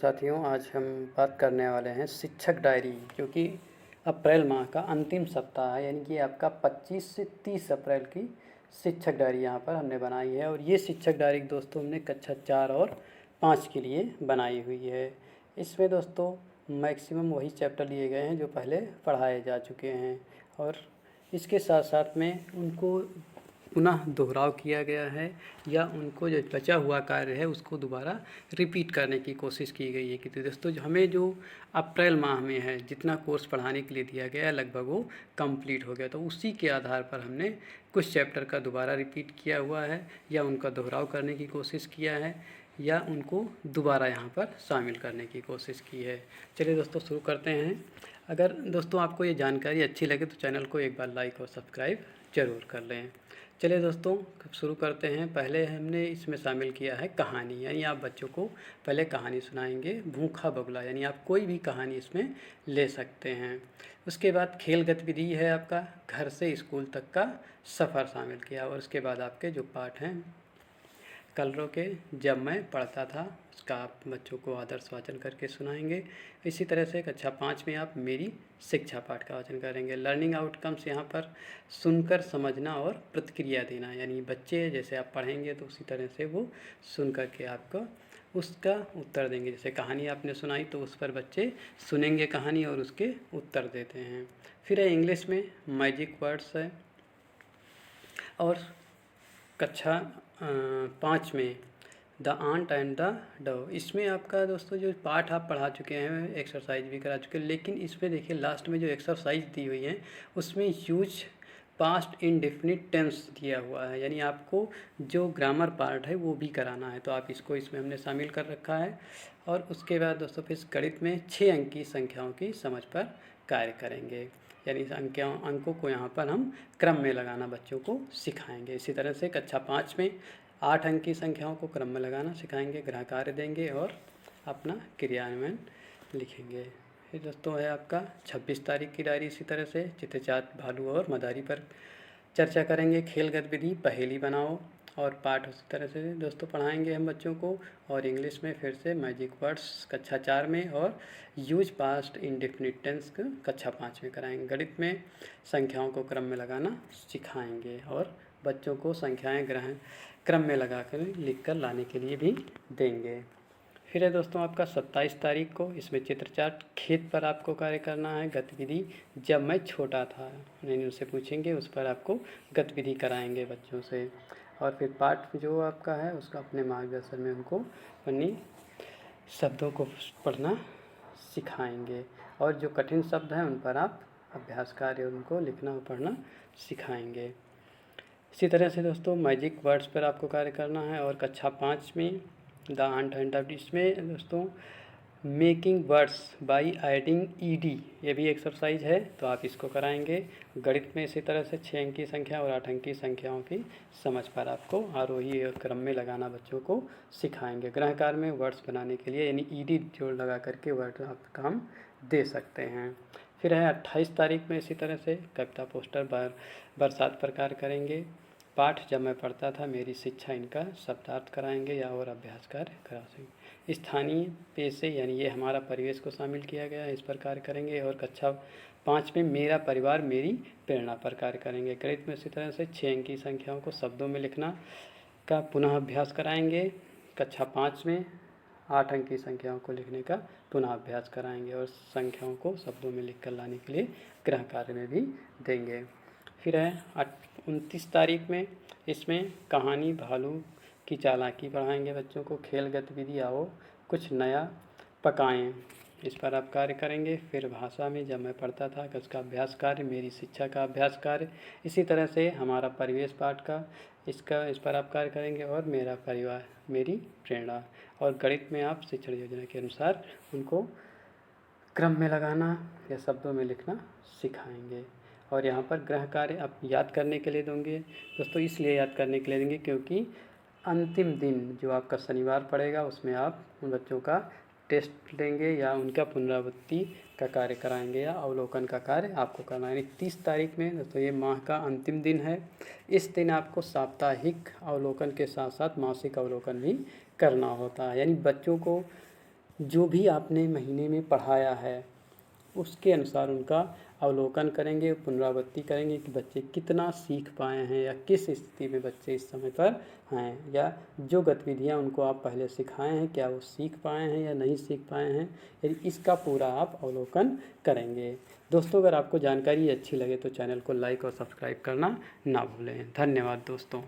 साथियों, आज हम बात करने वाले हैं शिक्षक डायरी, जो कि अप्रैल माह का अंतिम सप्ताह है। यानी कि आपका 25 से 30 अप्रैल की शिक्षक डायरी यहाँ पर हमने बनाई है। और ये शिक्षक डायरी दोस्तों हमने कक्षा 4 और 5 के लिए बनाई हुई है। इसमें दोस्तों मैक्सिमम वही चैप्टर लिए गए हैं जो पहले पढ़ाए जा चुके हैं, और इसके साथ साथ में उनको पुनः दोहराव किया गया है, या उनको जो बचा हुआ कार्य है उसको दोबारा रिपीट करने की कोशिश की गई है। कि तो दोस्तों हमें जो अप्रैल माह में है जितना कोर्स पढ़ाने के लिए दिया गया है लगभग वो कंप्लीट हो गया, तो उसी के आधार पर हमने कुछ चैप्टर का दोबारा रिपीट किया हुआ है, या उनका दोहराव करने की कोशिश किया है, या उनको दोबारा यहाँ पर शामिल करने की कोशिश की है। चलिए दोस्तों शुरू करते हैं। अगर दोस्तों आपको ये जानकारी अच्छी लगे तो चैनल को एक बार लाइक और सब्सक्राइब ज़रूर कर लें। चलिए दोस्तों शुरू करते हैं। पहले हमने इसमें शामिल किया है कहानी, यानी आप बच्चों को पहले कहानी सुनाएंगे। भूखा बगुला, यानी आप कोई भी कहानी इसमें ले सकते हैं। उसके बाद खेल गतिविधि है आपका घर से स्कूल तक का सफ़र शामिल किया, और उसके बाद आपके जो पाठ हैं कलरों के जब मैं पढ़ता था उसका आप बच्चों को आदर्श वाचन करके सुनाएंगे। इसी तरह से कक्षा 5 में आप मेरी शिक्षा पाठ का वाचन करेंगे। लर्निंग आउटकम्स यहाँ पर सुनकर समझना और प्रतिक्रिया देना, यानी बच्चे जैसे आप पढ़ेंगे तो उसी तरह से वो सुन कर के आपको उसका उत्तर देंगे। जैसे कहानी आपने सुनाई तो उस पर बच्चे सुनेंगे कहानी और उसके उत्तर देते हैं। फिर है इंग्लिश में मैजिक वर्ड्स है, और कक्षा 5 में the ant and the dove. इसमें आपका दोस्तों जो पाठ आप पढ़ा चुके हैं, एक्सरसाइज भी करा चुके हैं, लेकिन इसमें देखिए लास्ट में जो एक्सरसाइज दी हुई है उसमें यूज पास्ट इंडेफिनिट टेंस दिया हुआ है, यानी आपको जो ग्रामर पार्ट है वो भी कराना है, तो आप इसको इसमें हमने शामिल कर रखा है। और उसके बाद दोस्तों फिर गणित में 6 अंक की संख्याओं की समझ पर कार्य करेंगे, यानी अंकों को यहाँ पर हम क्रम में लगाना बच्चों को सिखाएंगे। इसी तरह से कक्षा 5 में 8 अंक की संख्याओं को क्रम में लगाना सिखाएंगे, गृह कार्य देंगे और अपना क्रियान्वयन लिखेंगे। फिर दोस्तों है आपका 26 तारीख की डायरी। इसी तरह से चित्रचाट, भालू और मदारी पर चर्चा करेंगे। खेल गतिविधि पहेली बनाओ, और पाठ उसी तरह से दोस्तों पढ़ाएंगे हम बच्चों को। और इंग्लिश में फिर से मैजिक वर्ड्स कक्षा 4 में, और यूज पास्ट इंडेफिनिट टेंस कक्षा 5 में कराएंगे। गणित में संख्याओं को क्रम में लगाना सिखाएंगे, और बच्चों को संख्याएं ग्रहण क्रम में लगाकर लिख कर लाने के लिए भी देंगे। फिर है दोस्तों आपका 27 तारीख को, इसमें चित्रचाट खेत पर आपको कार्य करना है। गतिविधि जब मैं छोटा था, यानी उनसे पूछेंगे, उस पर आपको गतिविधि कराएंगे बच्चों से। और फिर पाठ जो आपका है उसका अपने मार्गदर्शन में उनको अपनी शब्दों को पढ़ना सिखाएंगे, और जो कठिन शब्द हैं उन पर आप अभ्यास कार्य उनको लिखना और पढ़ना सिखाएंगे। इसी तरह से दोस्तों मैजिक वर्ड्स पर आपको कार्य करना है। और कक्षा 5 में द आंट एंड द, इसमें दोस्तों making words by adding ED, ये भी एक्सरसाइज है, तो आप इसको कराएंगे। गणित में इसी तरह से 6 अंक की संख्या और 8 अंक की संख्याओं की समझ पर आपको आरोही क्रम में लगाना बच्चों को सिखाएंगे। गृह कार्य में वर्ड्स बनाने के लिए यानी ईडी जोड़ लगा करके वर्ड आप काम दे सकते हैं। फिर है 28 तारीख में इसी तरह से कविता पोस्टर बरसात पर कार्य करेंगे। पाठ जब मैं पढ़ता था मेरी शिक्षा, इनका शब्दार्थ कराएंगे या और अभ्यास कार्य करा सकेंगे। स्थानीय पेशे, यानी ये हमारा परिवेश को शामिल किया गया है, इस पर कार्य करेंगे। और कक्षा 5 में मेरा परिवार मेरी प्रेरणा पर कार्य करेंगे। गणित में इसी तरह से 6 अंक की संख्याओं को शब्दों में लिखना का पुनः अभ्यास कराएंगे। कक्षा 5 में 8 अंक की संख्याओं को लिखने का पुनः अभ्यास कराएंगे, और संख्याओं को शब्दों में लिख कर लाने के लिए गृह कार्य में भी देंगे। फिर है 29 तारीख में, इसमें कहानी भालू की चालाकी पढ़ाएंगे बच्चों को। खेल गतिविधि आओ कुछ नया पकाएं, इस पर आप कार्य करेंगे। फिर भाषा में जब मैं पढ़ता था उसका अभ्यास कार्य, मेरी शिक्षा का अभ्यास कार्य। इसी तरह से हमारा परिवेश पाठ का इस पर आप कार्य करेंगे। और मेरा परिवार मेरी प्रेरणा। और गणित में आप शिक्षण योजना के अनुसार उनको क्रम में लगाना या शब्दों में लिखना सिखाएंगे। और यहाँ पर गृह कार्य आप याद करने के लिए देंगे दोस्तों, इसलिए याद करने के लिए देंगे क्योंकि अंतिम दिन जो आपका शनिवार पड़ेगा उसमें आप उन बच्चों का टेस्ट लेंगे, या उनका पुनरावृत्ति का कार्य कराएंगे, या अवलोकन का कार्य आपको करना है। 30 तारीख में दोस्तों ये माह का अंतिम दिन है। इस दिन आपको साप्ताहिक अवलोकन के साथ साथ मासिक अवलोकन भी करना होता है, यानी बच्चों को जो भी आपने महीने में पढ़ाया है उसके अनुसार उनका अवलोकन करेंगे, पुनरावृत्ति करेंगे कि बच्चे कितना सीख पाए हैं या किस स्थिति में बच्चे इस समय पर हैं, या जो गतिविधियां उनको आप पहले सिखाए हैं क्या वो सीख पाए हैं या नहीं सीख पाए हैं, यदि इसका पूरा आप अवलोकन करेंगे। दोस्तों, अगर आपको जानकारी अच्छी लगे तो चैनल को लाइक और सब्सक्राइब करना ना भूलें। धन्यवाद दोस्तों।